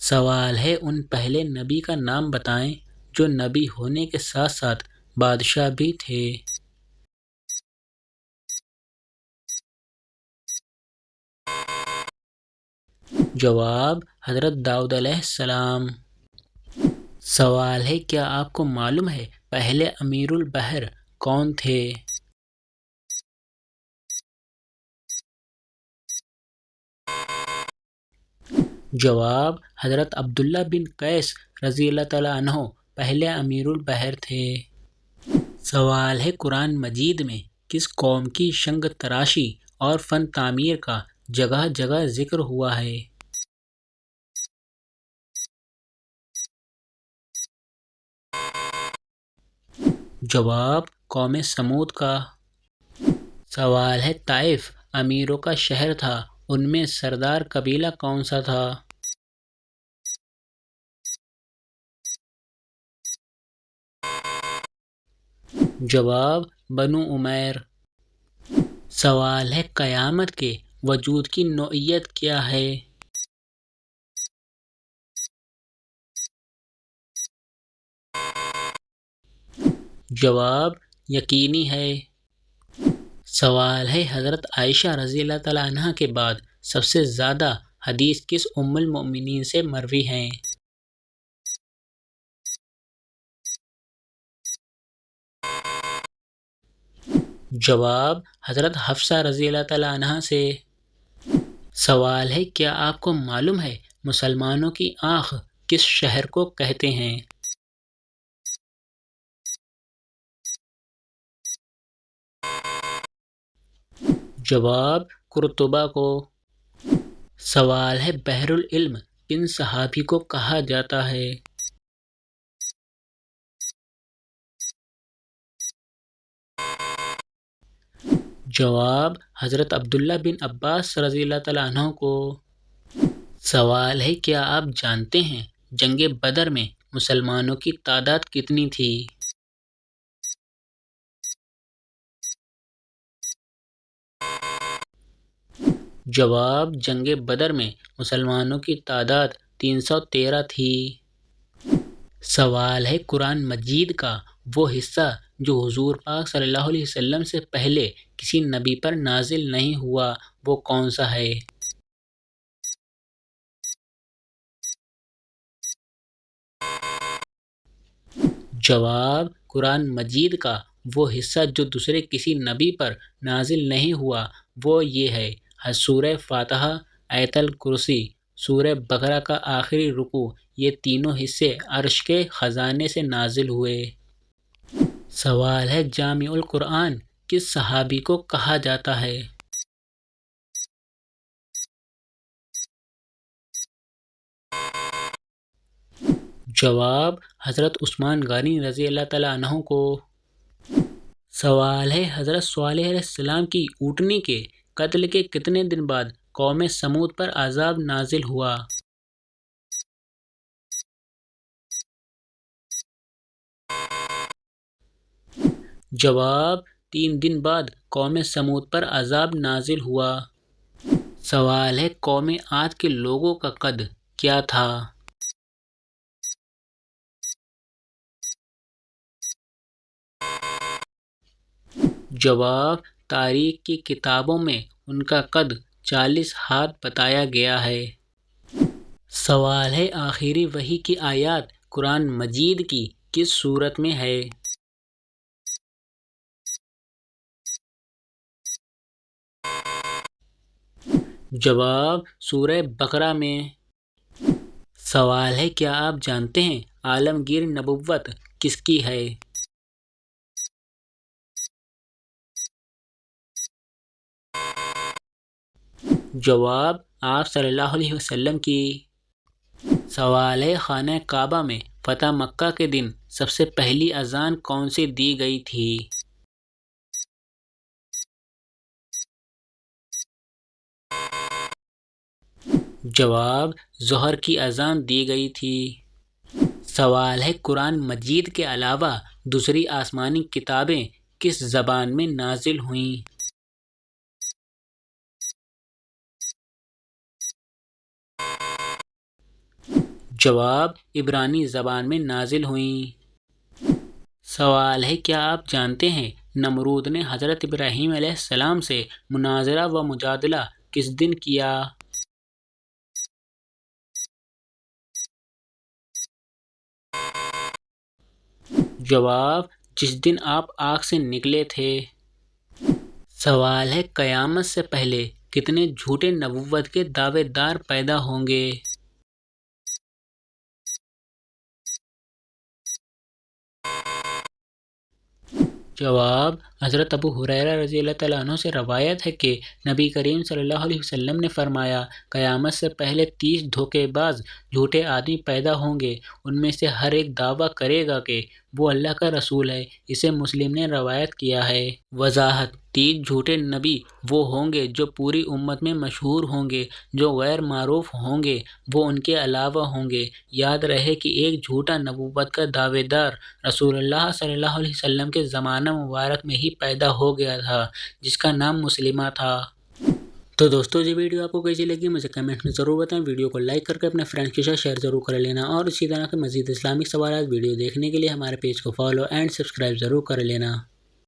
سوال ہے ان پہلے نبی کا نام بتائیں جو نبی ہونے کے ساتھ ساتھ بادشاہ بھی تھے۔ جواب حضرت داؤد علیہ السلام۔ سوال ہے کیا آپ کو معلوم ہے پہلے امیر البحر کون تھے؟ جواب حضرت عبداللہ بن قیس رضی اللہ تعالیٰ عنہ پہلے امیر البحر تھے۔ سوال ہے قرآن مجید میں کس قوم کی شنگ تراشی اور فن تعمیر کا جگہ جگہ ذکر ہوا ہے؟ جواب قوم سمود کا۔ سوال ہے طائف امیروں کا شہر تھا، ان میں سردار قبیلہ کون سا تھا؟ جواب بنو امیر۔ سوال ہے قیامت کے وجود کی نوعیت کیا ہے؟ جواب یقینی ہے۔ سوال ہے حضرت عائشہ رضی اللہ تعالیٰ عنہ کے بعد سب سے زیادہ حدیث کس ام المؤمنین سے مروی ہیں؟ جواب حضرت حفصہ رضی اللہ تعالیٰ عنہ سے۔ سوال ہے کیا آپ کو معلوم ہے مسلمانوں کی آنکھ کس شہر کو کہتے ہیں؟ جواب قرطبہ کو۔ سوال ہے بحر العلم کن صحابی کو کہا جاتا ہے؟ جواب حضرت عبداللہ بن عباس رضی اللہ تعالیٰ عنہ کو۔ سوال ہے کیا آپ جانتے ہیں جنگ بدر میں مسلمانوں کی تعداد کتنی تھی؟ جواب جنگ بدر میں مسلمانوں کی تعداد 313 تھی۔ سوال ہے قرآن مجید کا وہ حصہ جو حضور پاک صلی اللہ علیہ وسلم سے پہلے کسی نبی پر نازل نہیں ہوا وہ کون سا ہے؟ جواب قرآن مجید کا وہ حصہ جو دوسرے کسی نبی پر نازل نہیں ہوا وہ یہ ہے سورہ فاتحہ، آیت الکرسی، سورہ بقرہ کا آخری رکوع، یہ تینوں حصے عرش کے خزانے سے نازل ہوئے۔ سوال ہے جامع القرآن کس صحابی کو کہا جاتا ہے؟ جواب حضرت عثمان غنی رضی اللہ تعالیٰ عنہ کو۔ سوال ہے حضرت صالح علیہ السلام کی اونٹنی کے قتل کے کتنے دن بعد قوم سمود پر عذاب نازل ہوا؟ جواب 3 دن بعد قوم سمود پر عذاب نازل ہوا۔ سوال ہے قوم عاد کے لوگوں کا قد کیا تھا؟ جواب تاریخ کی کتابوں میں ان کا قد 40 ہاتھ بتایا گیا ہے۔ سوال ہے آخری وحی کی آیات قرآن مجید کی کس سورت میں ہے؟ جواب سورہ بقرہ میں۔ سوال ہے کیا آپ جانتے ہیں عالمگیر نبوت کس کی ہے؟ جواب آپ صلی اللہ علیہ وسلم کی۔ سوال ہے خانہ کعبہ میں فتح مکہ کے دن سب سے پہلی اذان کون سی دی گئی تھی؟ جواب ظہر کی اذان دی گئی تھی۔ سوال ہے قرآن مجید کے علاوہ دوسری آسمانی کتابیں کس زبان میں نازل ہوئیں؟ جواب عبرانی زبان میں نازل ہوئیں۔ سوال ہے، کیا آپ جانتے ہیں نمرود نے حضرت ابراہیم علیہ السلام سے مناظرہ و مجادلہ کس دن کیا؟ جواب جس دن آپ آگ سے نکلے تھے۔ سوال ہے، قیامت سے پہلے کتنے جھوٹے نبوت کے دعوے دار پیدا ہوں گے؟ جواب حضرت ابو ہریرہ رضی اللہ تعالیٰ عنہ سے روایت ہے کہ نبی کریم صلی اللہ علیہ وسلم نے فرمایا، قیامت سے پہلے 30 دھوکے باز جھوٹے آدمی پیدا ہوں گے، ان میں سے ہر ایک دعویٰ کرے گا کہ وہ اللہ کا رسول ہے۔ اسے مسلم نے روایت کیا ہے۔ وضاحت: 30 جھوٹے نبی وہ ہوں گے جو پوری امت میں مشہور ہوں گے، جو غیر معروف ہوں گے وہ ان کے علاوہ ہوں گے۔ یاد رہے کہ ایک جھوٹا نبوت کا دعوے دار رسول اللہ صلی اللہ علیہ وسلم کے زمانہ مبارک میں ہی پیدا ہو گیا تھا، جس کا نام مسلمہ تھا۔ تو دوستو، یہ ویڈیو آپ کو کیسی لگی مجھے کمنٹ میں ضرور بتائیں۔ ویڈیو کو لائک کر کے اپنے فرینڈس کے ساتھ شیئر ضرور کر لینا، اور اسی طرح کے مزید اسلامک سوالات ویڈیو دیکھنے کے لیے ہمارے پیج کو فالو اینڈ سبسکرائب ضرور کر لینا۔